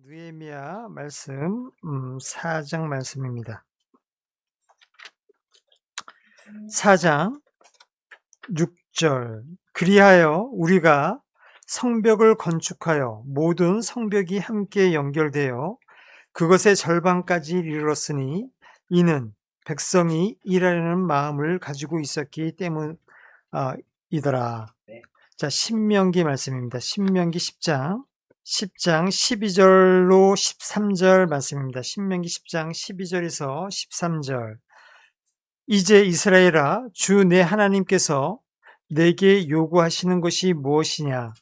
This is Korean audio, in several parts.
느헤미야 말씀 4장 말씀입니다. 4장 6절 그리하여 우리가 성벽을 건축하여 모든 성벽이 함께 연결되어 그것의 절반까지 이르렀으니 이는 백성이 일하려는 마음을 가지고 있었기 때문이더라. 자, 신명기 말씀입니다. 신명기 10장 12절로 13절 말씀입니다. 신명기 10장 12절에서 13절. 이제 이스라엘아, 주 내 하나님께서 내게 요구하시는 것이 무엇이냐?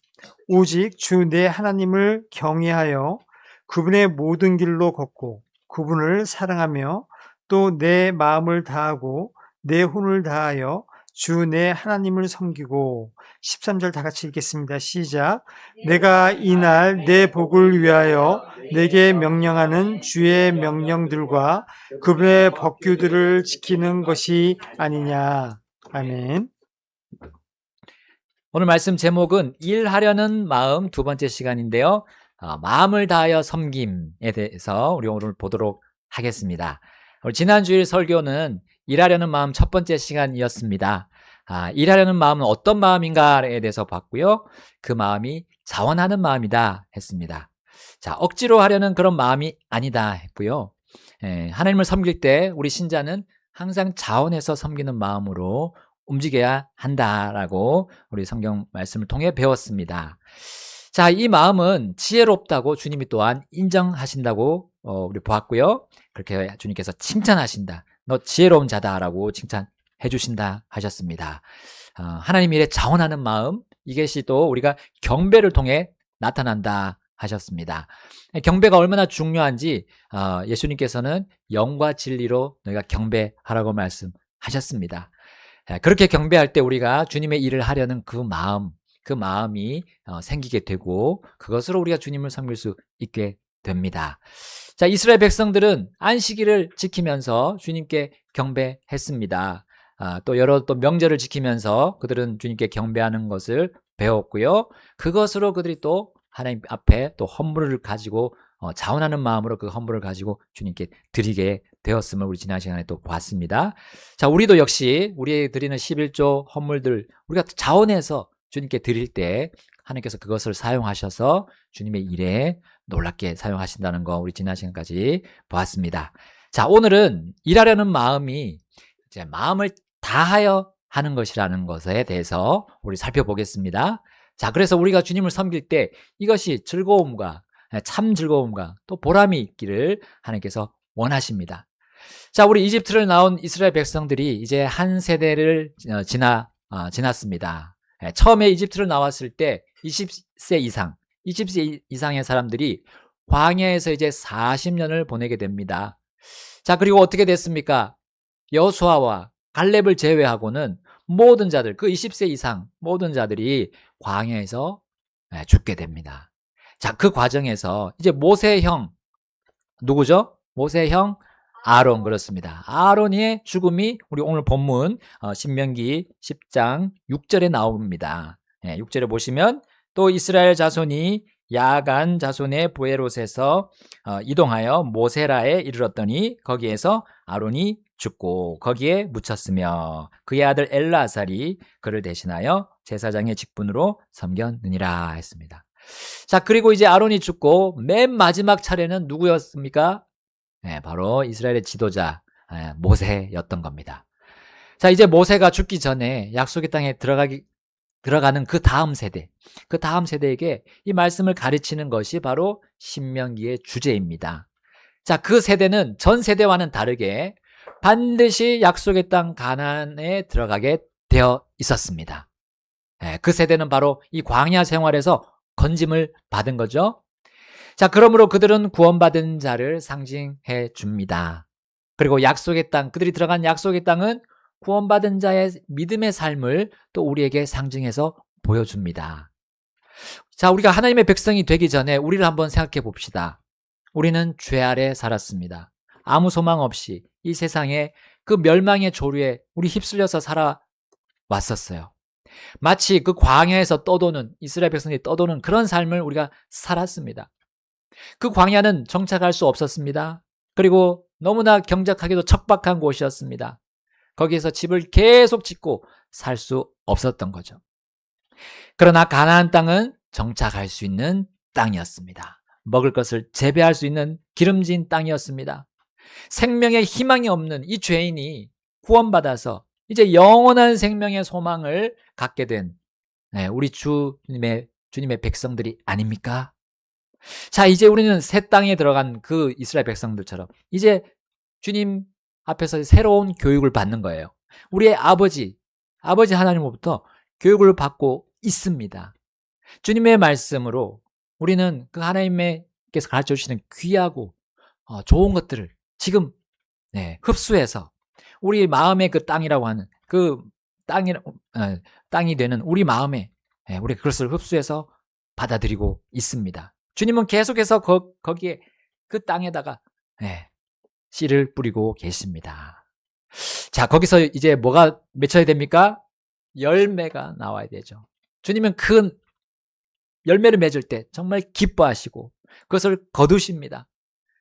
오직 주 내 하나님을 경외하여 그분의 모든 길로 걷고 그분을 사랑하며 또 내 마음을 다하고 내 혼을 다하여 주 내 하나님을 섬기고. 13절 다 같이 읽겠습니다. 시작. 내가 이날 내 복을 위하여 내게 명령하는 주의 명령들과 그분의 법규들을 지키는 것이 아니냐. 아멘. 오늘 말씀 제목은 일하려는 마음 두 번째 시간인데요. 마음을 다하여 섬김에 대해서 우리 오늘 보도록 하겠습니다. 지난 주일 설교는 일하려는 마음 첫 번째 시간이었습니다. 일하려는 마음은 어떤 마음인가에 대해서 봤고요. 그 마음이 자원하는 마음이다 했습니다. 자, 억지로 하려는 그런 마음이 아니다 했고요. 하나님을 섬길 때 우리 신자는 항상 자원해서 섬기는 마음으로 움직여야 한다라고 우리 성경 말씀을 통해 배웠습니다. 자, 이 마음은 지혜롭다고 주님이 또한 인정하신다고 우리 보았고요. 그렇게 주님께서 칭찬하신다. 너 지혜로운 자다라고 칭찬해 주신다 하셨습니다. 하나님 일에 자원하는 마음, 이것이 또 우리가 경배를 통해 나타난다 하셨습니다. 경배가 얼마나 중요한지 예수님께서는 영과 진리로 너희가 경배하라고 말씀하셨습니다. 그렇게 경배할 때 우리가 주님의 일을 하려는 그 마음이 생기게 되고 그것으로 우리가 주님을 섬길 수 있게 됩니다. 자, 이스라엘 백성들은 안식일을 지키면서 주님께 경배했습니다. 또 여러 명절을 지키면서 그들은 주님께 경배하는 것을 배웠고요. 그것으로 그들이 또 하나님 앞에 또 헌물을 가지고 자원하는 마음으로 그 헌물을 가지고 주님께 드리게 되었음을 우리 지난 시간에 또 봤습니다. 자, 우리도 역시 우리 드리는 11조 헌물들 우리가 자원해서 주님께 드릴 때 하나님께서 그것을 사용하셔서 주님의 일에 놀랍게 사용하신다는 거 우리 지난 시간까지 보았습니다. 자, 오늘은 일하려는 마음이 이제 마음을 다하여 하는 것이라는 것에 대해서 우리 살펴보겠습니다. 자, 그래서 우리가 주님을 섬길 때 이것이 참 즐거움과 또 보람이 있기를 하나님께서 원하십니다. 자, 우리 이집트를 나온 이스라엘 백성들이 이제 한 세대를 지났습니다. 처음에 이집트를 나왔을 때 20세 이상의 사람들이 광야에서 이제 40년을 보내게 됩니다. 자, 그리고 어떻게 됐습니까? 여호수아와 갈렙을 제외하고는 모든 자들, 그 20세 이상 모든 자들이 광야에서 죽게 됩니다. 자, 그 과정에서 이제 모세의 형, 누구죠? 모세의 형 아론, 그렇습니다. 아론의 죽음이 우리 오늘 본문 신명기 10장 6절에 나옵니다. 6절에 보시면 또 이스라엘 자손이 야간 자손의 브에롯에서 이동하여 모세라에 이르렀더니 거기에서 아론이 죽고 거기에 묻혔으며 그의 아들 엘라살이 그를 대신하여 제사장의 직분으로 섬겼느니라 했습니다. 자, 그리고 이제 아론이 죽고 맨 마지막 차례는 누구였습니까? 바로 이스라엘의 지도자 모세였던 겁니다. 자, 이제 모세가 죽기 전에 약속의 땅에 들어가는 그 다음 세대에게 이 말씀을 가르치는 것이 바로 신명기의 주제입니다. 자, 그 세대는 전 세대와는 다르게 반드시 약속의 땅 가나안에 들어가게 되어 있었습니다. 그 세대는 바로 이 광야 생활에서 건짐을 받은 거죠. 자, 그러므로 그들은 구원받은 자를 상징해 줍니다. 그리고 그들이 들어간 약속의 땅은 구원받은 자의 믿음의 삶을 또 우리에게 상징해서 보여줍니다. 자, 우리가 하나님의 백성이 되기 전에 우리를 한번 생각해 봅시다. 우리는 죄 아래 살았습니다. 아무 소망 없이 이 세상에 그 멸망의 조류에 우리 휩쓸려서 살아왔었어요. 마치 그 광야에서 이스라엘 백성들이 떠도는 그런 삶을 우리가 살았습니다. 그 광야는 정착할 수 없었습니다. 그리고 너무나 경작하게도 척박한 곳이었습니다. 거기에서 집을 계속 짓고 살 수 없었던 거죠. 그러나 가나안 땅은 정착할 수 있는 땅이었습니다. 먹을 것을 재배할 수 있는 기름진 땅이었습니다. 생명의 희망이 없는 이 죄인이 구원받아서 이제 영원한 생명의 소망을 갖게 된 우리 주님의 백성들이 아닙니까? 자, 이제 우리는 새 땅에 들어간 그 이스라엘 백성들처럼 이제 주님 앞에서 새로운 교육을 받는 거예요. 우리의 아버지 하나님으로부터 교육을 받고 있습니다. 주님의 말씀으로 우리는 그 하나님께서 가르쳐 주시는 귀하고 좋은 것들을 지금 흡수해서 우리 마음의 그 땅이라고 하는 그 땅이 되는 우리 마음에 우리 그것을 흡수해서 받아들이고 있습니다. 주님은 계속해서 거기에 그 땅에다가 씨를 뿌리고 계십니다. 자, 거기서 이제 뭐가 맺혀야 됩니까? 열매가 나와야 되죠. 주님은 그 열매를 맺을 때 정말 기뻐하시고 그것을 거두십니다.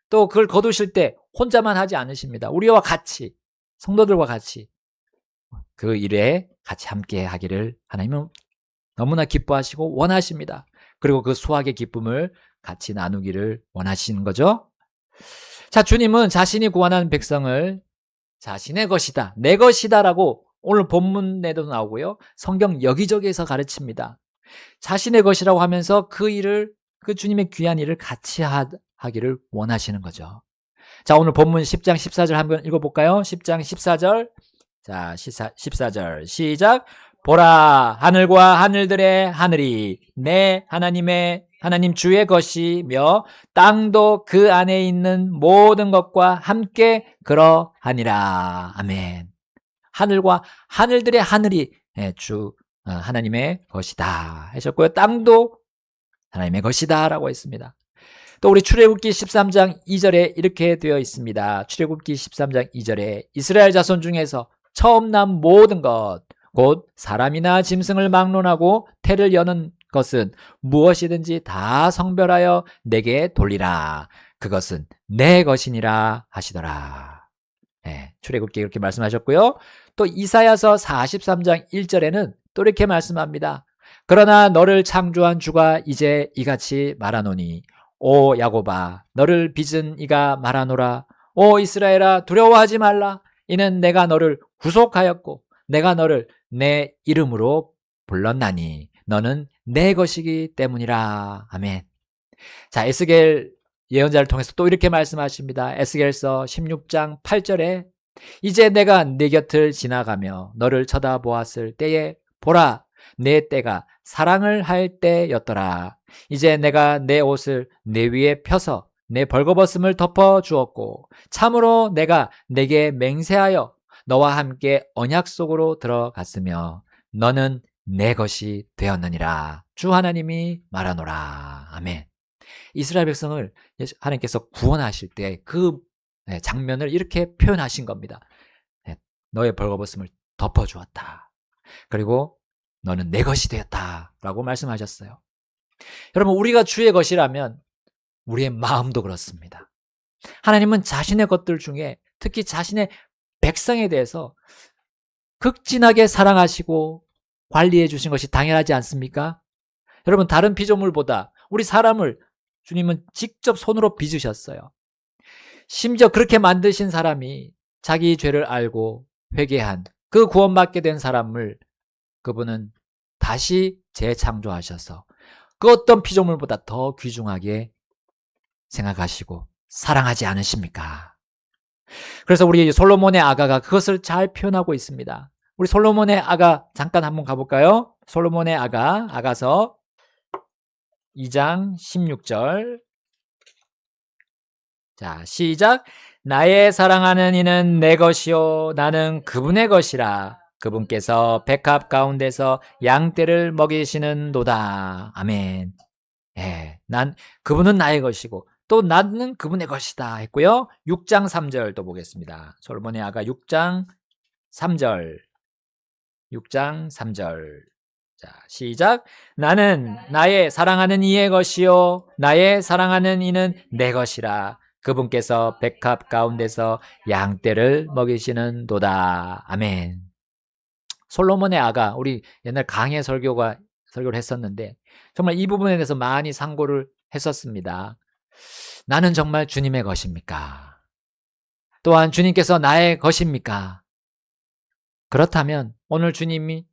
또 그걸 거두실 때 혼자만 하지 않으십니다. 우리와 같이, 성도들과 같이 그 일에 같이 함께 하기를 하나님은 너무나 기뻐하시고 원하십니다. 그리고 그 수확의 기쁨을 같이 나누기를 원하시는 거죠. 자, 주님은 자신이 구원한 백성을 자신의 것이다, 내 것이다라고 오늘 본문에도 나오고요. 성경 여기저기에서 가르칩니다. 자신의 것이라고 하면서 그 일을, 그 주님의 귀한 일을 같이 하기를 원하시는 거죠. 자, 오늘 본문 10장 14절 한번 읽어볼까요? 10장 14절. 자, 14절 시작. 보라, 하늘과 하늘들의 하늘이 내 하나님 주의 것이며 땅도 그 안에 있는 모든 것과 함께 그러하니라. 아멘. 하늘과 하늘들의 하늘이 주 하나님의 것이다 하셨고요. 땅도 하나님의 것이다 라고 했습니다. 또 우리 출애굽기 13장 2절에 이렇게 되어 있습니다. 출애굽기 13장 2절에 이스라엘 자손 중에서 처음 난 모든 것, 곧 사람이나 짐승을 막론하고 태를 여는 것은 무엇이든지 다 성별하여 내게 돌리라. 그것은 내 것이니라 하시더라. 출애굽기 이렇게 말씀하셨고요. 또 이사야서 43장 1절에는 또 이렇게 말씀합니다. 그러나 너를 창조한 주가 이제 이같이 말하노니 오 야곱아 너를 빚은 이가 말하노라. 오 이스라엘아 두려워하지 말라. 이는 내가 너를 구속하였고 내가 너를 내 이름으로 불렀나니 너는 내 것이기 때문이라. 아멘. 자, 에스겔 예언자를 통해서 또 이렇게 말씀하십니다. 에스겔서 16장 8절에 이제 내가 네 곁을 지나가며 너를 쳐다보았을 때에 보라 내 때가 사랑을 할 때였더라. 이제 내가 내 옷을 내 위에 펴서 내 벌거벗음을 덮어 주었고 참으로 내가 내게 맹세하여 너와 함께 언약 속으로 들어갔으며 너는 내 것이 되었느니라. 주 하나님이 말하노라. 아멘. 이스라엘 백성을 하나님께서 구원하실 때 그 장면을 이렇게 표현하신 겁니다. 너의 벌거벗음을 덮어주었다. 그리고 너는 내 것이 되었다라고 말씀하셨어요. 여러분, 우리가 주의 것이라면 우리의 마음도 그렇습니다. 하나님은 자신의 것들 중에 특히 자신의 백성에 대해서 극진하게 사랑하시고 관리해 주신 것이 당연하지 않습니까? 여러분, 다른 피조물보다 우리 사람을 주님은 직접 손으로 빚으셨어요. 심지어 그렇게 만드신 사람이 자기 죄를 알고 회개한 그 구원받게 된 사람을 그분은 다시 재창조하셔서 그 어떤 피조물보다 더 귀중하게 생각하시고 사랑하지 않으십니까? 그래서 우리 솔로몬의 아가가 그것을 잘 표현하고 있습니다. 우리 솔로몬의 아가 잠깐 한번 가볼까요? 솔로몬의 아가서 2장 16절. 자, 시작. 나의 사랑하는 이는 내 것이요 나는 그분의 것이라. 그분께서 백합 가운데서 양떼를 먹이시는도다. 아멘. 그분은 나의 것이고 또 나는 그분의 것이다 했고요. 6장 3절 또 보겠습니다. 솔로몬의 아가 6장 3절. 6장 3절. 자, 시작. 나는 나의 사랑하는 이의 것이요 나의 사랑하는 이는 내 것이라. 그분께서 백합 가운데서 양떼를 먹이시는도다. 아멘. 솔로몬의 아가, 우리 옛날 강해 설교를 했었는데 정말 이 부분에 대해서 많이 상고를 했었습니다. 나는 정말 주님의 것입니까? 또한 주님께서 나의 것입니까? 그렇다면 오늘 주님이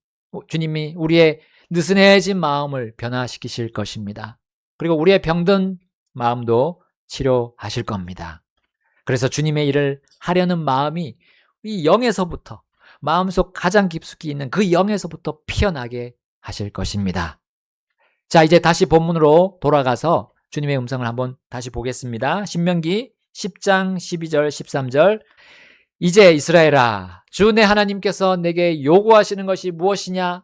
우리의 느슨해진 마음을 변화시키실 것입니다. 그리고 우리의 병든 마음도 치료하실 겁니다. 그래서 주님의 일을 하려는 마음이 이 영에서부터, 마음속 가장 깊숙이 있는 그 영에서부터 피어나게 하실 것입니다. 자, 이제 다시 본문으로 돌아가서 주님의 음성을 한번 다시 보겠습니다. 신명기 10장 12절 13절. 이제 이스라엘아, 주 내 하나님께서 내게 요구하시는 것이 무엇이냐?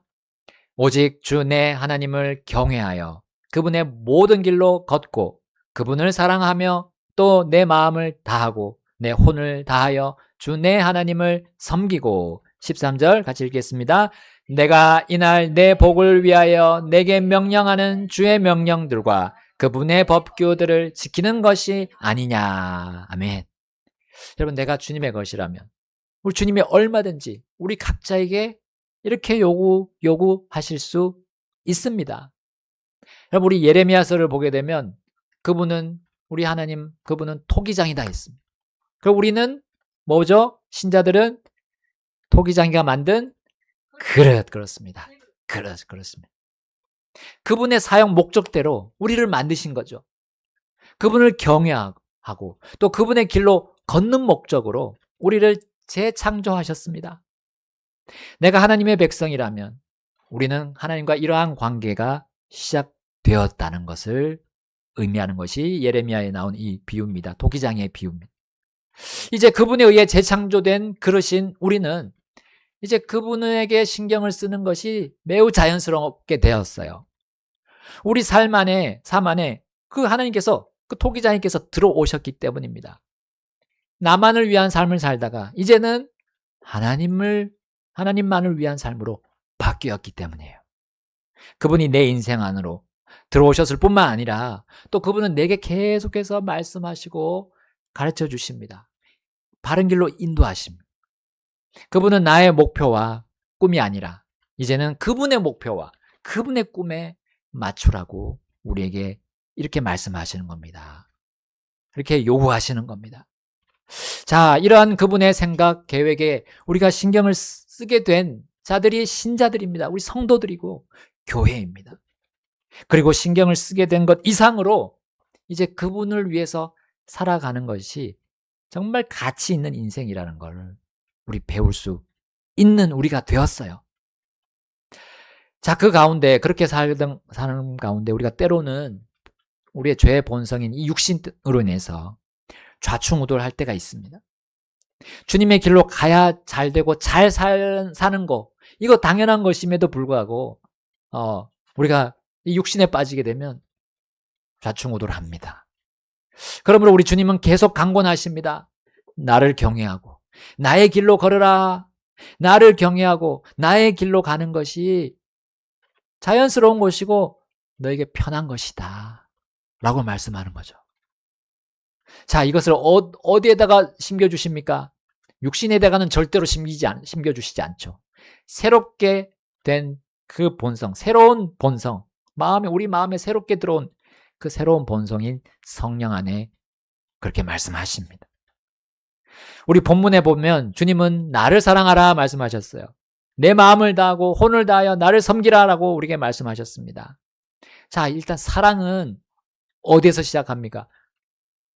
오직 주 내 하나님을 경외하여 그분의 모든 길로 걷고 그분을 사랑하며 또 내 마음을 다하고 내 혼을 다하여 주 내 하나님을 섬기고. 13절 같이 읽겠습니다. 내가 이날 내 복을 위하여 내게 명령하는 주의 명령들과 그분의 법규들을 지키는 것이 아니냐. 아멘. 여러분, 내가 주님의 것이라면 우리 주님이 얼마든지 우리 각자에게 이렇게 요구하실 수 있습니다. 여러분, 우리 예레미야서를 보게 되면 그분은, 우리 하나님, 그분은 토기장이다 했습니다. 그리고 우리는 뭐죠? 신자들은 토기장이가 만든 그릇. 그렇습니다. 그렇습니다. 그분의 사용 목적대로 우리를 만드신 거죠. 그분을 경외하고 또 그분의 길로 걷는 목적으로 우리를 재창조하셨습니다. 내가 하나님의 백성이라면 우리는 하나님과 이러한 관계가 시작되었다는 것을 의미하는 것이 예레미야에 나온 이 비유입니다. 토기장의 비유입니다. 이제 그분에 의해 재창조된 그릇인 우리는 이제 그분에게 신경을 쓰는 것이 매우 자연스럽게 되었어요. 우리 삶 안에 그 하나님께서, 그 토기장님께서 들어오셨기 때문입니다. 나만을 위한 삶을 살다가 이제는 하나님만을 위한 삶으로 바뀌었기 때문이에요. 그분이 내 인생 안으로 들어오셨을 뿐만 아니라 또 그분은 내게 계속해서 말씀하시고 가르쳐 주십니다. 바른 길로 인도하십니다. 그분은 나의 목표와 꿈이 아니라 이제는 그분의 목표와 그분의 꿈에 맞추라고 우리에게 이렇게 말씀하시는 겁니다. 이렇게 요구하시는 겁니다. 자, 이러한 그분의 생각, 계획에 우리가 신경을 쓰게 된 자들이 신자들입니다. 우리 성도들이고 교회입니다. 그리고 신경을 쓰게 된 것 이상으로 이제 그분을 위해서 살아가는 것이 정말 가치 있는 인생이라는 걸 우리 배울 수 있는 우리가 되었어요. 자, 그 가운데, 그렇게 사는 가운데 우리가 때로는 우리의 죄의 본성인 이 육신으로 인해서 좌충우돌할 때가 있습니다. 주님의 길로 가야 잘 되고 잘 사는 거, 이거 당연한 것임에도 불구하고 우리가 이 육신에 빠지게 되면 좌충우돌합니다. 그러므로 우리 주님은 계속 강권하십니다. 나를 경외하고 나의 길로 걸으라. 나를 경외하고 나의 길로 가는 것이 자연스러운 것이고 너에게 편한 것이다 라고 말씀하는 거죠. 자, 이것을 어디에다가 심겨주십니까? 육신에다가는 절대로 심겨주시지 않죠. 새롭게 된 그 본성, 새로운 본성, 우리 마음에 새롭게 들어온 그 새로운 본성인 성령 안에 그렇게 말씀하십니다. 우리 본문에 보면 주님은 나를 사랑하라 말씀하셨어요. 내 마음을 다하고 혼을 다하여 나를 섬기라라고 우리에게 말씀하셨습니다. 자, 일단 사랑은 어디에서 시작합니까?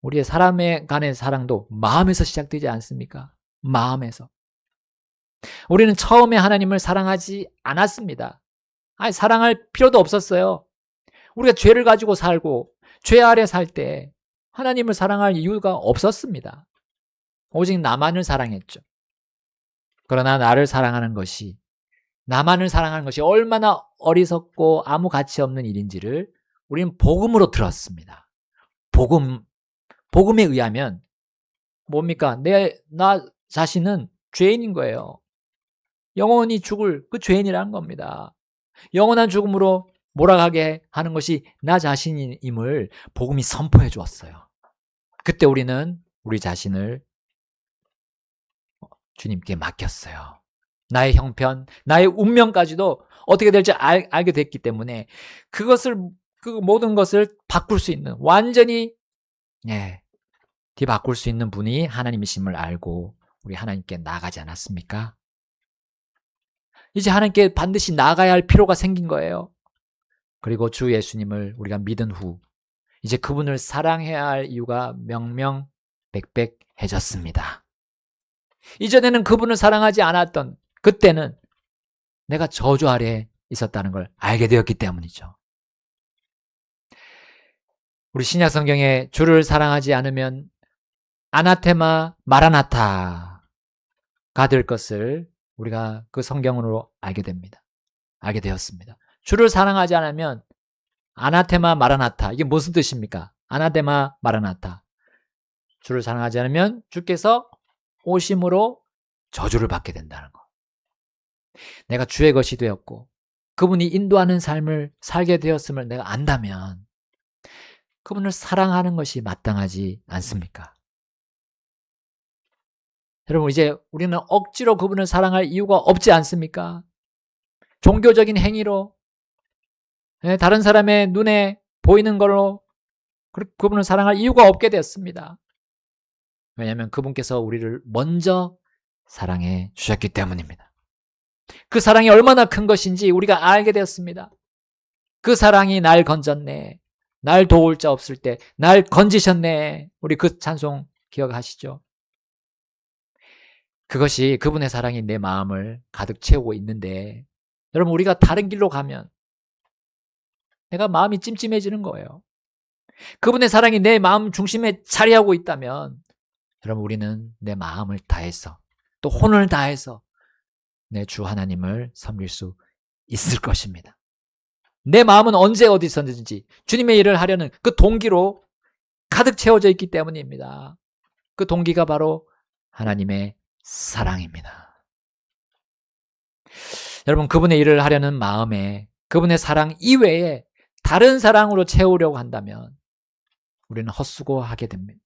우리의 사람의 간의 사랑도 마음에서 시작되지 않습니까? 마음에서. 우리는 처음에 하나님을 사랑하지 않았습니다. 사랑할 필요도 없었어요. 우리가 죄를 가지고 살고 죄 아래 살 때 하나님을 사랑할 이유가 없었습니다. 오직 나만을 사랑했죠. 그러나 나만을 사랑하는 것이 얼마나 어리석고 아무 가치 없는 일인지를 우리는 복음으로 들었습니다. 복음에 의하면 뭡니까? 나 자신은 죄인인 거예요. 영원히 죽을 그 죄인이라는 겁니다. 영원한 죽음으로 몰아가게 하는 것이 나 자신임을 복음이 선포해 주었어요. 그때 우리는 우리 자신을 주님께 맡겼어요. 나의 형편, 나의 운명까지도 어떻게 될지 알게 됐기 때문에 그 모든 것을 바꿀 수 있는, 완전히 뒤바꿀 수 있는 분이 하나님이심을 알고 우리 하나님께 나아가지 않았습니까? 이제 하나님께 반드시 나아가야 할 필요가 생긴 거예요. 그리고 주 예수님을 우리가 믿은 후 이제 그분을 사랑해야 할 이유가 명명백백해졌습니다. 이전에는 그분을 사랑하지 않았던 그때는 내가 저주 아래 있었다는 걸 알게 되었기 때문이죠. 우리 신약 성경에 주를 사랑하지 않으면 아나테마 마라나타가 될 것을 우리가 그 성경으로 알게 되었습니다. 주를 사랑하지 않으면 아나테마 마라나타, 이게 무슨 뜻입니까? 아나테마 마라나타. 주를 사랑하지 않으면 주께서 오심으로 저주를 받게 된다는 거. 내가 주의 것이 되었고 그분이 인도하는 삶을 살게 되었음을 내가 안다면 그분을 사랑하는 것이 마땅하지 않습니까? 여러분, 이제 우리는 억지로 그분을 사랑할 이유가 없지 않습니까? 종교적인 행위로, 다른 사람의 눈에 보이는 걸로 그분을 사랑할 이유가 없게 되었습니다. 왜냐하면 그분께서 우리를 먼저 사랑해 주셨기 때문입니다. 그 사랑이 얼마나 큰 것인지 우리가 알게 되었습니다. 그 사랑이 날 건졌네. 날 도울 자 없을 때 날 건지셨네. 우리 그 찬송 기억하시죠? 그것이 그분의 사랑이 내 마음을 가득 채우고 있는데 여러분, 우리가 다른 길로 가면 내가 마음이 찜찜해지는 거예요. 그분의 사랑이 내 마음 중심에 자리하고 있다면 여러분, 우리는 내 마음을 다해서 또 혼을 다해서 내 주 하나님을 섬길 수 있을 것입니다. 내 마음은 언제 어디서든지 주님의 일을 하려는 그 동기로 가득 채워져 있기 때문입니다. 그 동기가 바로 하나님의 사랑입니다. 여러분, 그분의 일을 하려는 마음에 그분의 사랑 이외에 다른 사랑으로 채우려고 한다면 우리는 헛수고하게 됩니다.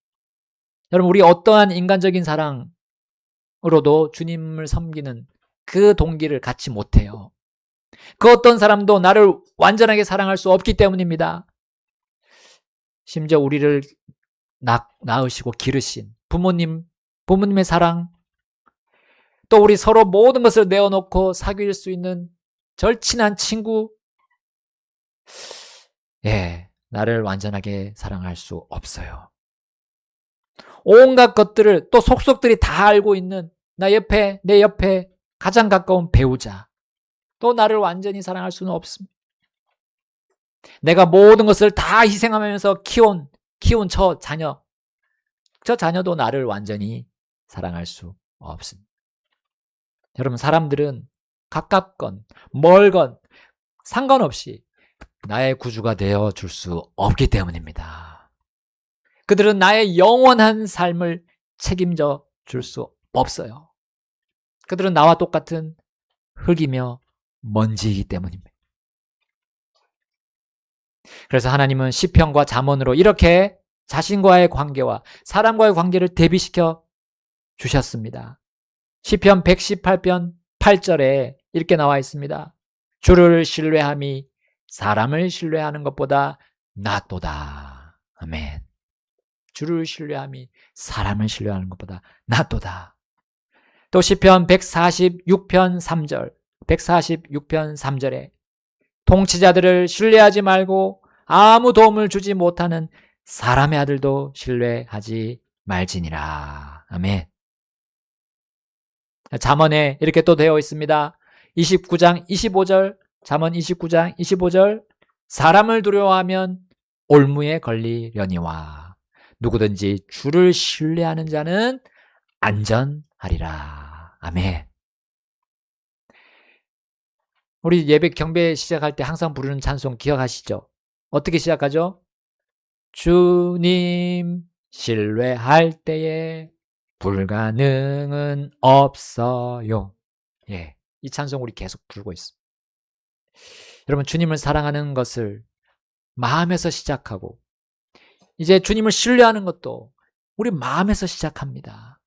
여러분, 우리 어떠한 인간적인 사랑으로도 주님을 섬기는 그 동기를 갖지 못해요. 그 어떤 사람도 나를 완전하게 사랑할 수 없기 때문입니다. 심지어 우리를 낳으시고 기르신 부모님의 사랑, 또 우리 서로 모든 것을 내어놓고 사귈 수 있는 절친한 친구, 나를 완전하게 사랑할 수 없어요. 온갖 것들을 또 속속들이 다 알고 있는 내 옆에 가장 가까운 배우자, 또 나를 완전히 사랑할 수는 없습니다. 내가 모든 것을 다 희생하면서 키운 저 자녀도 나를 완전히 사랑할 수 없습니다. 여러분, 사람들은 가깝건 멀건 상관없이 나의 구주가 되어 줄 수 없기 때문입니다. 그들은 나의 영원한 삶을 책임져 줄 수 없어요. 그들은 나와 똑같은 흙이며 먼지이기 때문입니다. 그래서 하나님은 시편과 잠언으로 이렇게 자신과의 관계와 사람과의 관계를 대비시켜 주셨습니다. 시편 118편 8절에 이렇게 나와 있습니다. 주를 신뢰함이 사람을 신뢰하는 것보다 낫도다. 아멘. 주를 신뢰함이 사람을 신뢰하는 것보다 낫도다. 또 시편 146편 3절에 통치자들을 신뢰하지 말고 아무 도움을 주지 못하는 사람의 아들도 신뢰하지 말지니라. 아멘. 잠언에 이렇게 또 되어 있습니다. 29장 25절, 잠언 29장 25절, 사람을 두려워하면 올무에 걸리려니와 누구든지 주를 신뢰하는 자는 안전하리라. 아멘. 우리 예배 경배 시작할 때 항상 부르는 찬송 기억하시죠? 어떻게 시작하죠? 주님 신뢰할 때에 불가능은 없어요. 이 찬송 우리 계속 부르고 있습니다. 여러분, 주님을 사랑하는 것을 마음에서 시작하고, 이제 주님을 신뢰하는 것도 우리 마음에서 시작합니다.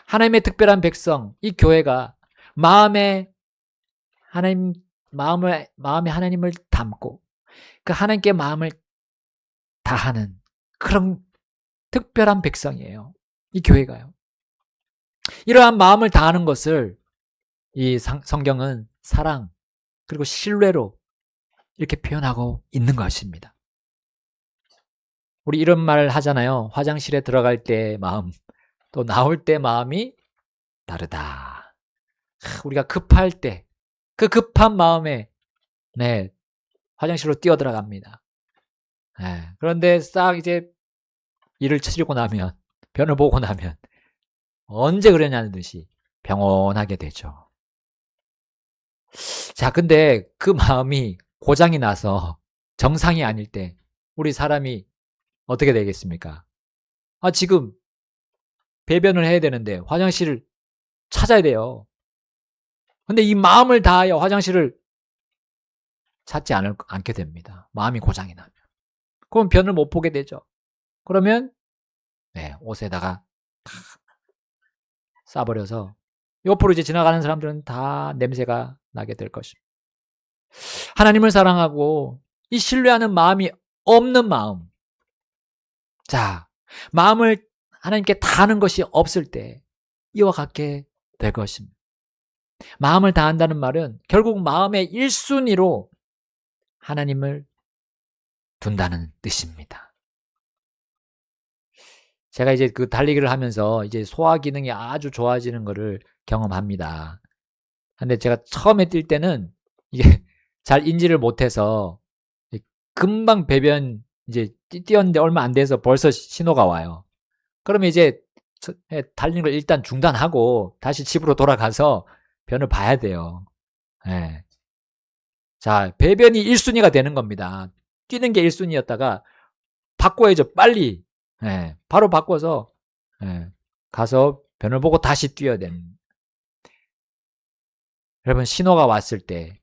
하나님의 특별한 백성, 이 교회가 마음에 하나님을 담고 그 하나님께 마음을 다하는 그런 특별한 백성이에요. 이 교회가요. 이러한 마음을 다하는 것을 이 성경은 사랑 그리고 신뢰로 이렇게 표현하고 있는 것입니다. 우리 이런 말을 하잖아요. 화장실에 들어갈 때 마음, 또 나올 때 마음이 다르다. 우리가 급할 때, 그 급한 마음에 화장실로 뛰어 들어갑니다. 그런데 싹 이제 일을 치르고 나면, 변을 보고 나면 언제 그러냐는 듯이 평온하게 되죠. 자, 근데 그 마음이 고장이 나서 정상이 아닐 때 우리 사람이 어떻게 되겠습니까? 지금 배변을 해야 되는데 화장실을 찾아야 돼요. 근데 이 마음을 다하여 화장실을 찾지 않게 됩니다. 마음이 고장이 나면. 그럼 변을 못 보게 되죠. 그러면 옷에다가 싸버려서 옆으로 이제 지나가는 사람들은 다 냄새가 나게 될 것입니다. 하나님을 사랑하고 이 신뢰하는 마음이 없는 마음. 자, 마음을 하나님께 다하는 것이 없을 때 이와 같게 될 것입니다. 마음을 다한다는 말은 결국 마음의 1순위로 하나님을 둔다는 뜻입니다. 제가 이제 그 달리기를 하면서 이제 소화 기능이 아주 좋아지는 것을 경험합니다. 근데 제가 처음에 뛸 때는 이게 잘 인지를 못해서 금방 배변 이제 뛰었는데 얼마 안 돼서 벌써 신호가 와요. 그러면 이제 달리는 걸 일단 중단하고 다시 집으로 돌아가서 변을 봐야 돼요. 자, 배변이 1순위가 되는 겁니다. 뛰는 게 1순위였다가 바꿔야죠. 빨리. 바로 바꿔서 가서 변을 보고 다시 뛰어야 되는. 여러분, 신호가 왔을 때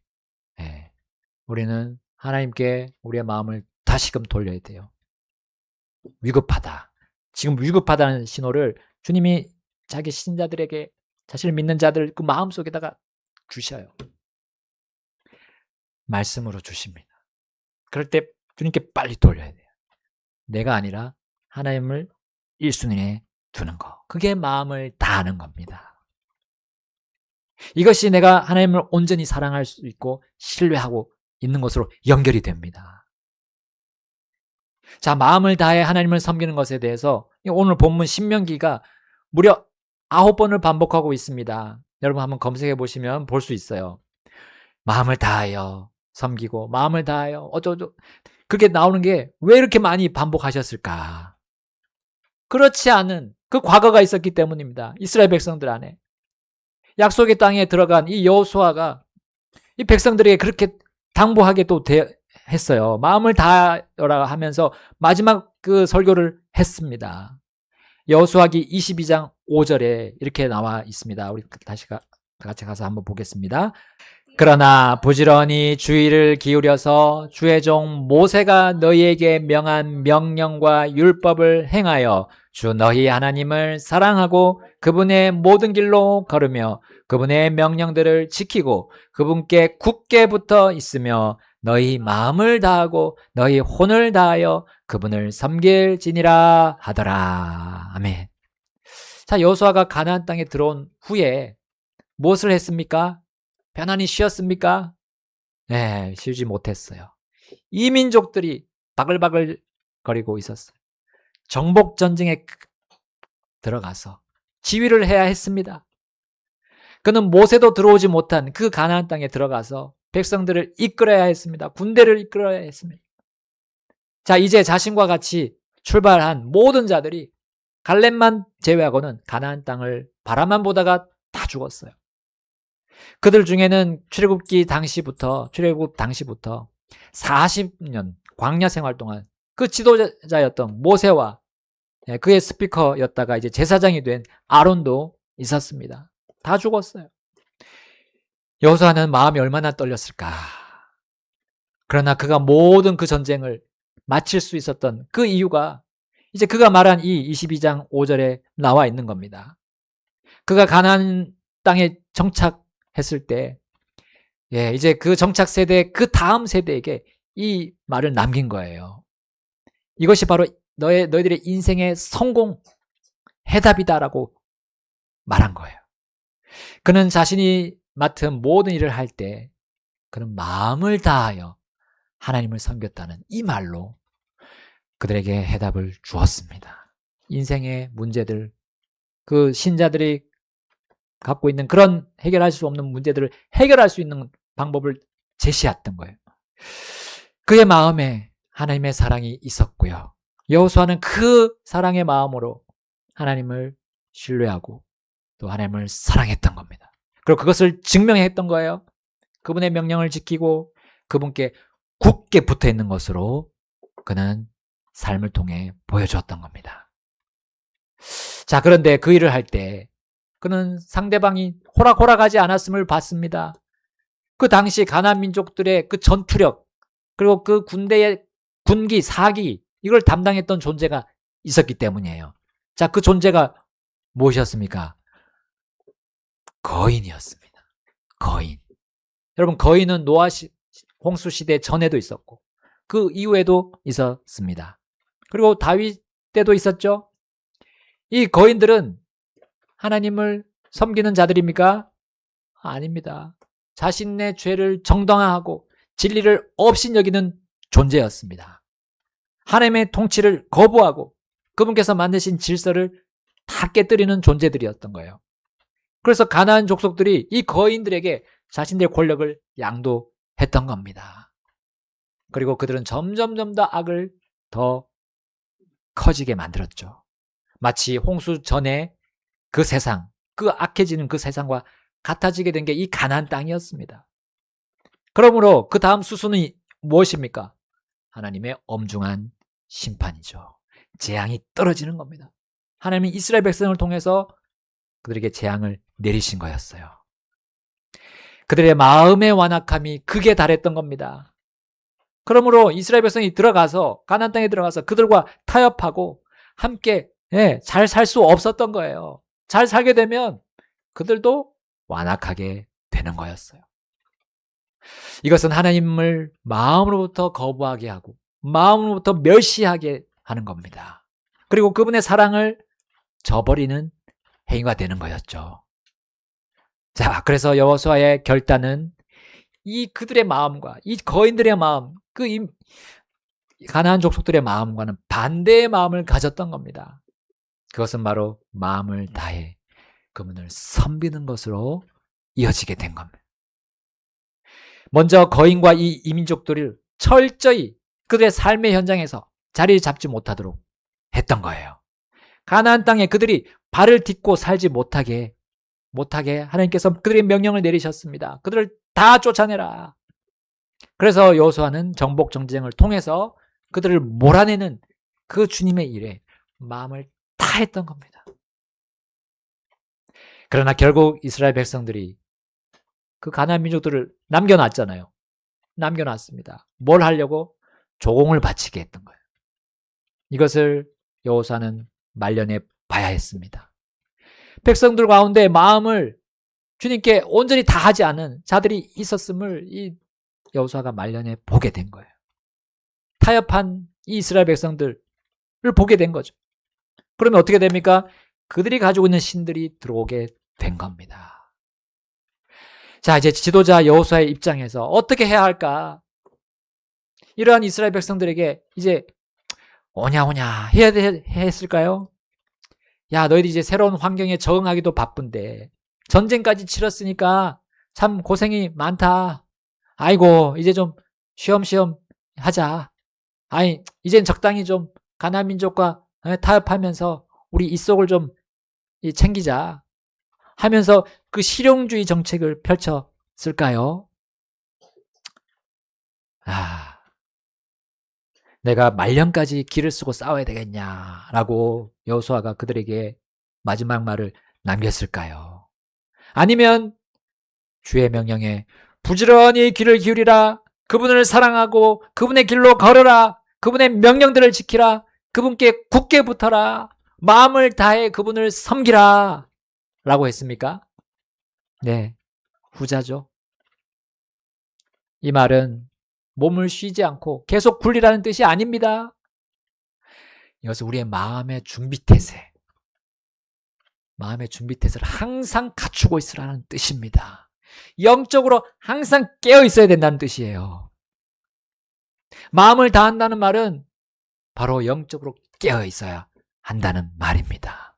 우리는 하나님께 우리의 마음을 다시금 돌려야 돼요. 위급하다. 지금 위급하다는 신호를 주님이 자기 신자들에게, 자신을 믿는 자들 그 마음속에다가 주셔요. 말씀으로 주십니다. 그럴 때 주님께 빨리 돌려야 돼요. 내가 아니라 하나님을 1순위에 두는 거. 그게 마음을 다하는 겁니다. 이것이 내가 하나님을 온전히 사랑할 수 있고 신뢰하고 있는 것으로 연결이 됩니다. 자, 마음을 다해 하나님을 섬기는 것에 대해서 오늘 본문 신명기가 무려 9번을 반복하고 있습니다. 여러분 한번 검색해 보시면 볼 수 있어요. 마음을 다하여 섬기고 마음을 다하여 어쩌고 그게 나오는 게 왜 이렇게 많이 반복하셨을까? 그렇지 않은 그 과거가 있었기 때문입니다. 이스라엘 백성들 안에. 약속의 땅에 들어간 이 여호수아가 이 백성들에게 그렇게 당부하게 또 했어요. 마음을 다하여라 하면서 마지막 그 설교를 했습니다. 여호수아기 22장 5절에 이렇게 나와 있습니다. 우리 다시 같이 가서 한번 보겠습니다. 그러나 부지런히 주의를 기울여서 주의 종 모세가 너희에게 명한 명령과 율법을 행하여 주 너희 하나님을 사랑하고 그분의 모든 길로 걸으며 그분의 명령들을 지키고 그분께 굳게 붙어 있으며 너희 마음을 다하고 너희 혼을 다하여 그분을 섬길지니라 하더라. 아멘. 자, 여호수아가 가나안 땅에 들어온 후에 무엇을 했습니까? 편안히 쉬었습니까? 네, 쉬지 못했어요. 이민족들이 바글바글 거리고 있었어요. 정복 전쟁에 들어가서 지휘를 해야 했습니다. 그는 모세도 들어오지 못한 그 가나안 땅에 들어가서 백성들을 이끌어야 했습니다. 군대를 이끌어야 했습니다. 자, 이제 자신과 같이 출발한 모든 자들이 갈렙만 제외하고는 가나안 땅을 바라만 보다가 다 죽었어요. 그들 중에는 출애굽 당시부터 40년 광야 생활 동안 그 지도자였던 모세와 그의 스피커였다가 이제 제사장이 된 아론도 있었습니다. 다 죽었어요. 여호수아는 마음이 얼마나 떨렸을까? 그러나 그가 모든 그 전쟁을 마칠 수 있었던 그 이유가 이제 그가 말한 이 22장 5절에 나와 있는 겁니다. 그가 가나안 땅에 정착했을 때 이제 그 정착 세대 그 다음 세대에게 이 말을 남긴 거예요. 이것이 바로 너희들의 인생의 성공 해답이다라고 말한 거예요. 그는 자신이 맡은 모든 일을 할 때 그는 마음을 다하여 하나님을 섬겼다는 이 말로 그들에게 해답을 주었습니다. 인생의 문제들, 그 신자들이 갖고 있는 그런 해결할 수 없는 문제들을 해결할 수 있는 방법을 제시했던 거예요. 그의 마음에 하나님의 사랑이 있었고요. 여호수아는 그 사랑의 마음으로 하나님을 신뢰하고 또 하나님을 사랑했던 겁니다. 그리고 그것을 증명했던 거예요. 그분의 명령을 지키고 그분께 굳게 붙어 있는 것으로 그는 삶을 통해 보여주었던 겁니다. 자, 그런데 그 일을 할 때 그는 상대방이 호락호락하지 않았음을 봤습니다. 그 당시 가나안 민족들의 그 전투력 그리고 그 군대의 군기, 사기 이걸 담당했던 존재가 있었기 때문이에요. 자, 그 존재가 무엇이었습니까? 거인이었습니다. 거인. 여러분, 거인은 노아 홍수 시대 전에도 있었고 그 이후에도 있었습니다. 그리고 다윗 때도 있었죠. 이 거인들은 하나님을 섬기는 자들입니까? 아닙니다. 자신의 죄를 정당화하고 진리를 업신여기는 존재였습니다. 하나님의 통치를 거부하고 그분께서 만드신 질서를 다 깨뜨리는 존재들이었던 거예요. 그래서 가나안 족속들이 이 거인들에게 자신들의 권력을 양도했던 겁니다. 그리고 그들은 점점 더 악을 더 커지게 만들었죠. 마치 홍수 전에 그 세상, 그 악해지는 그 세상과 같아지게 된 게 이 가나안 땅이었습니다. 그러므로 그 다음 수순은 무엇입니까? 하나님의 엄중한 심판이죠. 재앙이 떨어지는 겁니다. 하나님이 이스라엘 백성을 통해서 그들에게 재앙을 내리신 거였어요. 그들의 마음의 완악함이 극에 달했던 겁니다. 그러므로 이스라엘 백성이 들어가서 가나안 땅에 들어가서 그들과 타협하고 함께 잘 살 수 없었던 거예요. 잘 살게 되면 그들도 완악하게 되는 거였어요. 이것은 하나님을 마음으로부터 거부하게 하고 마음으로부터 멸시하게 하는 겁니다. 그리고 그분의 사랑을 저버리는 행위가 되는 거였죠. 자, 그래서 여호수아의 결단은 이 그들의 마음과 이 거인들의 마음, 그 가나안 족속들의 마음과는 반대의 마음을 가졌던 겁니다. 그것은 바로 마음을 다해 그분을 섬기는 것으로 이어지게 된 겁니다. 먼저 거인과 이 이민족들을 철저히 그들의 삶의 현장에서 자리를 잡지 못하도록 했던 거예요. 가나안 땅에 그들이 발을 딛고 살지 못하게 하나님께서 그들의 명령을 내리셨습니다. 그들을 다 쫓아내라. 그래서 여호수아는 정복 전쟁을 통해서 그들을 몰아내는 그 주님의 일에 마음을 다했던 겁니다. 그러나 결국 이스라엘 백성들이 그 가나안 민족들을 남겨놨잖아요. 남겨놨습니다. 뭘 하려고? 조공을 바치게 했던 거예요. 이것을 여호수아는 말년에 봐야 했습니다. 백성들 가운데 마음을 주님께 온전히 다하지 않은 자들이 있었음을 이 여호수아가 말년에 보게 된 거예요. 타협한 이 이스라엘 백성들을 보게 된 거죠. 그러면 어떻게 됩니까? 그들이 가지고 있는 신들이 들어오게 된 겁니다. 자, 이제 지도자 여호수아의 입장에서 어떻게 해야 할까? 이러한 이스라엘 백성들에게 이제 오냐 해야 했을까요? 야, 너희들 이제 새로운 환경에 적응하기도 바쁜데 전쟁까지 치렀으니까 참 고생이 많다. 아이고, 이제 좀 쉬엄쉬엄 하자. 아니, 이젠 적당히 좀 가나안 민족과 타협하면서 우리 이속을 좀 챙기자 하면서 그 실용주의 정책을 펼쳤을까요? 내가 말년까지 기를 쓰고 싸워야 되겠냐라고 여호수아가 그들에게 마지막 말을 남겼을까요? 아니면 주의 명령에 부지런히 귀를 기울이라, 그분을 사랑하고 그분의 길로 걸어라. 그분의 명령들을 지키라. 그분께 굳게 붙어라. 마음을 다해 그분을 섬기라. 라고 했습니까? 네, 후자죠. 이 말은 몸을 쉬지 않고 계속 굴리라는 뜻이 아닙니다. 이것은 우리의 마음의 준비태세, 마음의 준비태세를 항상 갖추고 있으라는 뜻입니다. 영적으로 항상 깨어 있어야 된다는 뜻이에요. 마음을 다한다는 말은 바로 영적으로 깨어 있어야 한다는 말입니다.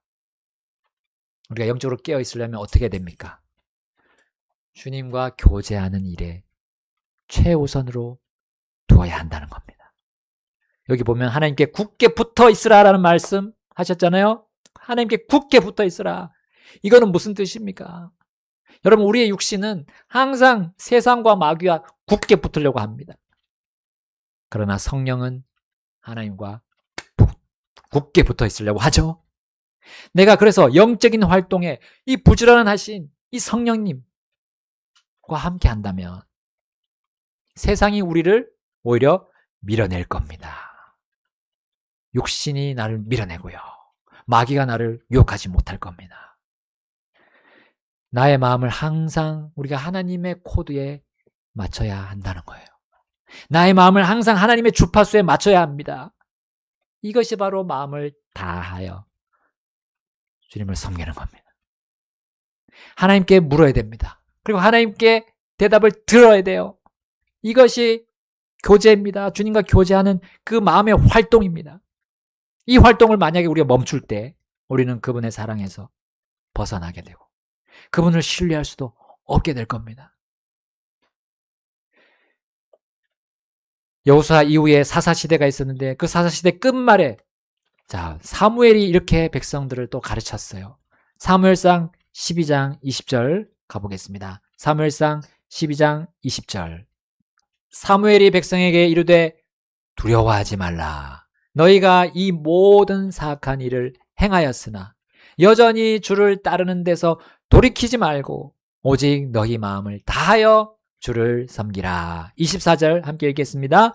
우리가 영적으로 깨어 있으려면 어떻게 됩니까? 주님과 교제하는 일에 최우선으로 두어야 한다는 겁니다. 여기 보면 하나님께 굳게 붙어 있으라라는 말씀 하셨잖아요. 하나님께 굳게 붙어 있으라. 이거는 무슨 뜻입니까? 여러분, 우리의 육신은 항상 세상과 마귀와 굳게 붙으려고 합니다. 그러나 성령은 하나님과 굳게 붙어 있으려고 하죠. 내가 그래서 영적인 활동에 이 부지런하신 이 성령님과 함께 한다면 세상이 우리를 오히려 밀어낼 겁니다. 육신이 나를 밀어내고요. 마귀가 나를 유혹하지 못할 겁니다. 나의 마음을 항상 우리가 하나님의 코드에 맞춰야 한다는 거예요. 나의 마음을 항상 하나님의 주파수에 맞춰야 합니다. 이것이 바로 마음을 다하여 주님을 섬기는 겁니다. 하나님께 물어야 됩니다. 그리고 하나님께 대답을 들어야 돼요. 이것이 교제입니다. 주님과 교제하는 그 마음의 활동입니다. 이 활동을 만약에 우리가 멈출 때 우리는 그분의 사랑에서 벗어나게 되고 그분을 신뢰할 수도 없게 될 겁니다. 여호수아 이후에 사사시대가 있었는데 그 사사시대 끝말에 사무엘이 이렇게 백성들을 또 가르쳤어요. 사무엘상 12장 20절 가보겠습니다. 사무엘상 12장 20절. 사무엘이 백성에게 이르되 두려워하지 말라. 너희가 이 모든 사악한 일을 행하였으나 여전히 주를 따르는 데서 돌이키지 말고 오직 너희 마음을 다하여 주를 섬기라. 24절 함께 읽겠습니다.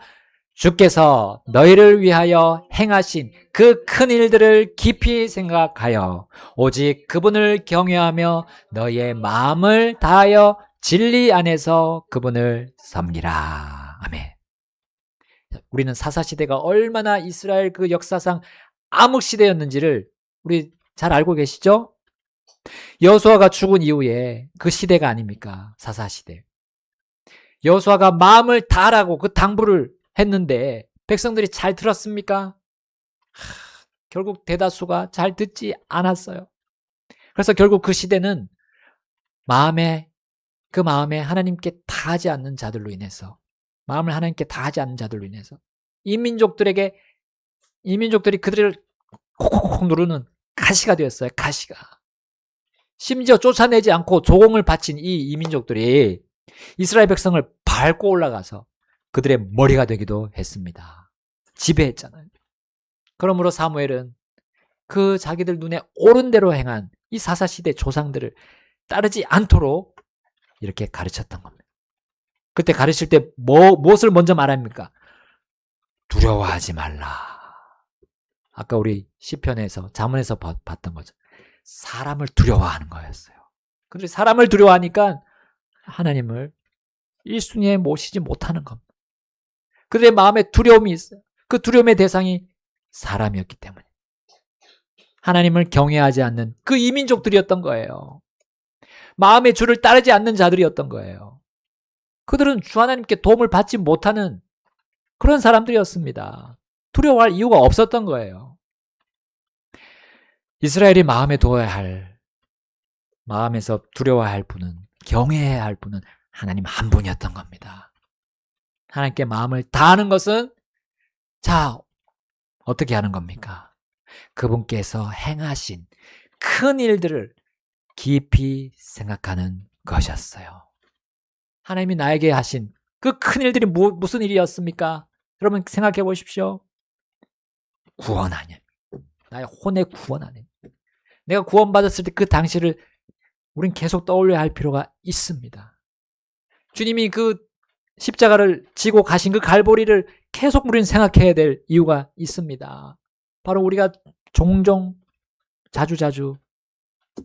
주께서 너희를 위하여 행하신 그 큰 일들을 깊이 생각하여 오직 그분을 경외하며 너희의 마음을 다하여 진리 안에서 그분을 섬기라. 아멘. 우리는 사사시대가 얼마나 이스라엘 그 역사상 암흑시대였는지를 우리 잘 알고 계시죠? 여호수아가 죽은 이후에 그 시대가 아닙니까? 사사시대. 여호수아가 마음을 다하라고 그 당부를 했는데 백성들이 잘 들었습니까? 결국 대다수가 잘 듣지 않았어요. 그래서 결국 그 시대는 마음에 하나님께 다하지 않는 자들로 인해서 마음을 하나님께 다하지 않는 자들로 인해서 이민족들이 그들을 콕콕콕 누르는 가시가 되었어요. 가시가. 심지어 쫓아내지 않고 조공을 바친 이 이민족들이 이스라엘 백성을 밟고 올라가서 그들의 머리가 되기도 했습니다. 지배했잖아요. 그러므로 사무엘은 그 자기들 눈에 옳은 대로 행한 이 사사시대 조상들을 따르지 않도록 이렇게 가르쳤던 겁니다. 그때 가르칠 때 무엇을 먼저 말합니까? 두려워하지 말라. 아까 우리 시편에서 잠언에서 봤던 거죠. 사람을 두려워하는 거였어요. 그들이 사람을 두려워하니까 하나님을 1순위에 모시지 못하는 겁니다. 그들의 마음에 두려움이 있어요. 그 두려움의 대상이 사람이었기 때문에 하나님을 경외하지 않는 그 이민족들이었던 거예요. 마음의 주를 따르지 않는 자들이었던 거예요. 그들은 주 하나님께 도움을 받지 못하는 그런 사람들이었습니다. 두려워할 이유가 없었던 거예요. 이스라엘이 마음에 두어야 할, 마음에서 두려워해야 할 분은, 경외해야 할 분은 하나님 한 분이었던 겁니다. 하나님께 마음을 다하는 것은 어떻게 하는 겁니까? 그분께서 행하신 큰 일들을 깊이 생각하는 것이었어요. 하나님이 나에게 하신 그 큰 일들이 무슨 일이었습니까? 여러분 생각해 보십시오. 구원 아니에요. 나의 혼의 구원 아니에요. 내가 구원받았을 때 그 당시를 우린 계속 떠올려야 할 필요가 있습니다. 주님이 그 십자가를 지고 가신 그 갈보리를 계속 우리는 생각해야 될 이유가 있습니다. 바로 우리가 종종 자주자주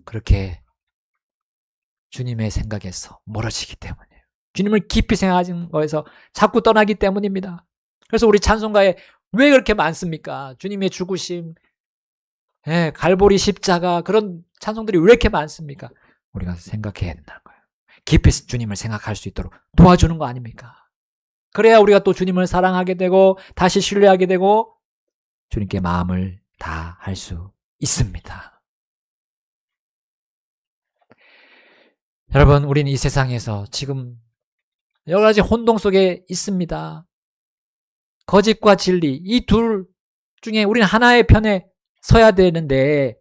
그렇게 주님의 생각에서 멀어지기 때문이에요. 주님을 깊이 생각하는 거에서 자꾸 떠나기 때문입니다. 그래서 우리 찬송가에 왜 그렇게 많습니까? 주님의 죽으심, 갈보리 십자가, 그런 찬송들이 왜 이렇게 많습니까? 우리가 생각해야 된다는 거예요. 깊이 주님을 생각할 수 있도록 도와주는 거 아닙니까? 그래야 우리가 또 주님을 사랑하게 되고 다시 신뢰하게 되고 주님께 마음을 다할 수 있습니다. 여러분, 우리는 이 세상에서 지금 여러 가지 혼동 속에 있습니다. 거짓과 진리, 이 둘 중에 우리는 하나의 편에 서야 되는데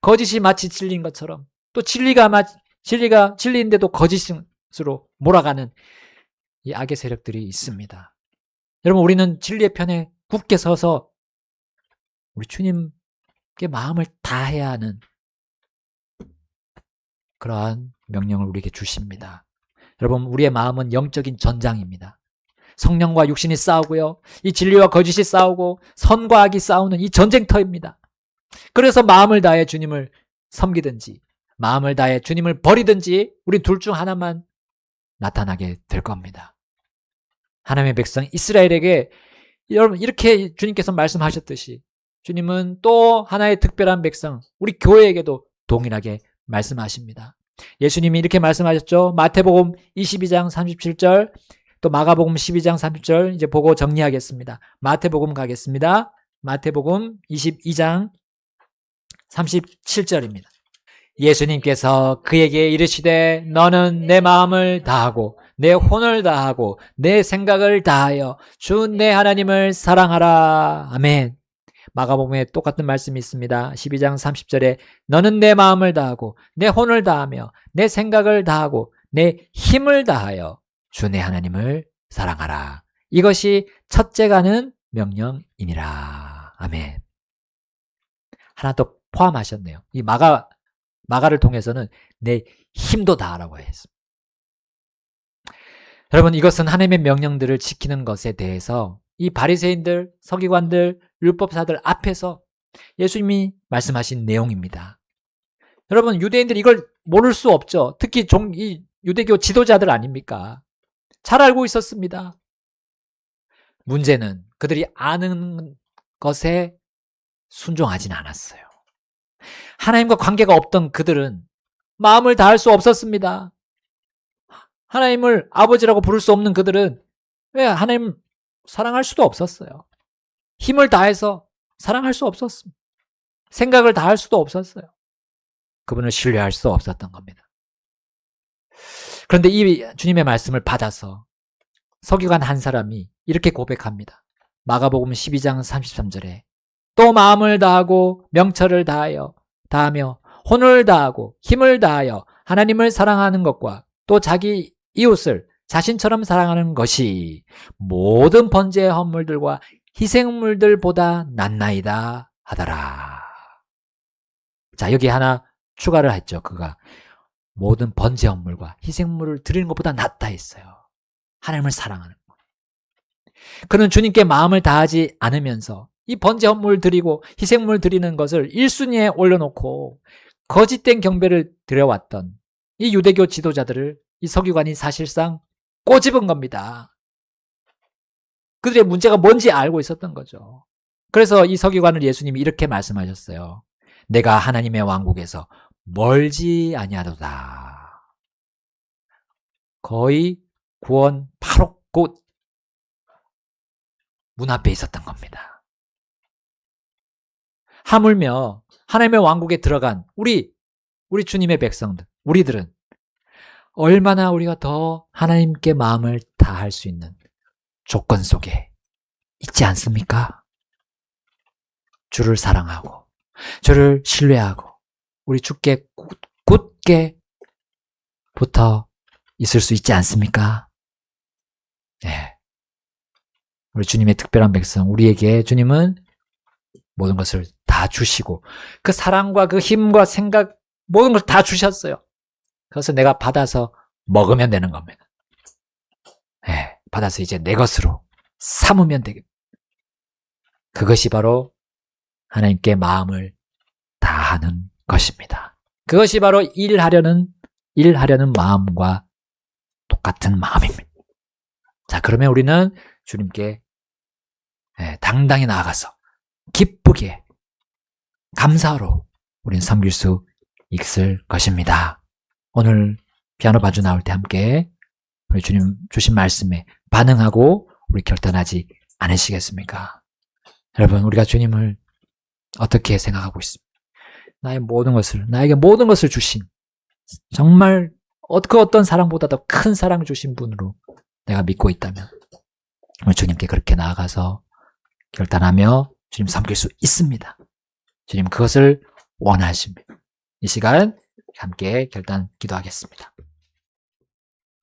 거짓이 마치 진리인 것처럼 또 진리가 진리인데도 거짓으로 몰아가는 이 악의 세력들이 있습니다. 여러분, 우리는 진리의 편에 굳게 서서 우리 주님께 마음을 다해야 하는 그러한 명령을 우리에게 주십니다. 여러분, 우리의 마음은 영적인 전장입니다. 성령과 육신이 싸우고요. 이 진리와 거짓이 싸우고 선과 악이 싸우는 이 전쟁터입니다. 그래서 마음을 다해 주님을 섬기든지 마음을 다해 주님을 버리든지 우리 둘 중 하나만 나타나게 될 겁니다. 하나님의 백성 이스라엘에게 여러분 이렇게 주님께서 말씀하셨듯이 주님은 또 하나의 특별한 백성 우리 교회에게도 동일하게 말씀하십니다. 예수님이 이렇게 말씀하셨죠. 마태복음 22장 37절 또 마가복음 12장 30절 이제 보고 정리하겠습니다. 마태복음 가겠습니다. 마태복음 22장 37절입니다. 예수님께서 그에게 이르시되 너는 내 마음을 다하고 내 혼을 다하고 내 생각을 다하여 주 내 하나님을 사랑하라. 아멘. 마가복음에 똑같은 말씀이 있습니다. 12장 30절에 너는 내 마음을 다하고 내 혼을 다하며 내 생각을 다하고 내 힘을 다하여 주 내 하나님을 사랑하라. 이것이 첫째가는 명령이니라. 아멘. 하나 더 포함하셨네요. 이 마가를 통해서는 내 힘도 다하라고 했습니다. 여러분, 이것은 하나님의 명령들을 지키는 것에 대해서 이 바리새인들, 서기관들, 율법사들 앞에서 예수님이 말씀하신 내용입니다. 여러분, 유대인들이 이걸 모를 수 없죠. 특히 이 유대교 지도자들 아닙니까? 잘 알고 있었습니다. 문제는 그들이 아는 것에 순종하지는 않았어요. 하나님과 관계가 없던 그들은 마음을 다할 수 없었습니다. 하나님을 아버지라고 부를 수 없는 그들은 왜 하나님 사랑할 수도 없었어요. 힘을 다해서 사랑할 수 없었습니다. 생각을 다할 수도 없었어요. 그분을 신뢰할 수 없었던 겁니다. 그런데 이 주님의 말씀을 받아서 서기관 한 사람이 이렇게 고백합니다. 마가복음 12장 33절에 또 마음을 다하고 명철을 다하며 혼을 다하고 힘을 다하여 하나님을 사랑하는 것과 또 자기 이웃을 자신처럼 사랑하는 것이 모든 번제의 헌물들과 희생물들보다 낫나이다 하더라. 자, 여기 하나 추가를 했죠. 그가 모든 번제 헌물과 희생물을 드리는 것보다 낫다 했어요. 하나님을 사랑하는 것. 그는 주님께 마음을 다하지 않으면서 이 번제 헌물 드리고 희생물 드리는 것을 1순위에 올려놓고 거짓된 경배를 드려왔던 이 유대교 지도자들을 이 서기관이 사실상 꼬집은 겁니다. 그들의 문제가 뭔지 알고 있었던 거죠. 그래서 이 서기관을 예수님이 이렇게 말씀하셨어요. 내가 하나님의 왕국에서 멀지 아니하도다. 거의 구원 바로 곧 문 앞에 있었던 겁니다. 하물며 하나님의 왕국에 들어간 우리 주님의 백성들, 우리들은 얼마나 우리가 더 하나님께 마음을 다할 수 있는 조건 속에 있지 않습니까? 주를 사랑하고 주를 신뢰하고 우리 주께 굳게 붙어 있을 수 있지 않습니까? 네. 우리 주님의 특별한 백성, 우리에게 주님은 모든 것을 다 주시고 그 사랑과 그 힘과 생각 모든 걸 다 주셨어요. 그래서 내가 받아서 먹으면 되는 겁니다. 네. 받아서 이제 내 것으로 삼으면 되겠다. 그것이 바로 하나님께 마음을 다하는 것입니다. 그것이 바로 일하려는 마음과 똑같은 마음입니다. 자, 그러면 우리는 주님께 당당히 나아가서 기쁘게 감사로 우리는 섬길 수 있을 것입니다. 오늘 피아노 반주 나올 때 함께 우리 주님 주신 말씀에 반응하고 우리 결단하지 않으시겠습니까? 여러분, 우리가 주님을 어떻게 생각하고 있습니까? 나에게 모든 것을 주신, 정말 그 어떤 사랑보다 더 큰 사랑을 주신 분으로 내가 믿고 있다면 오늘 주님께 그렇게 나아가서 결단하며 주님 섬길 수 있습니다. 주님 그것을 원하십니다. 이 시간 함께 결단 기도하겠습니다.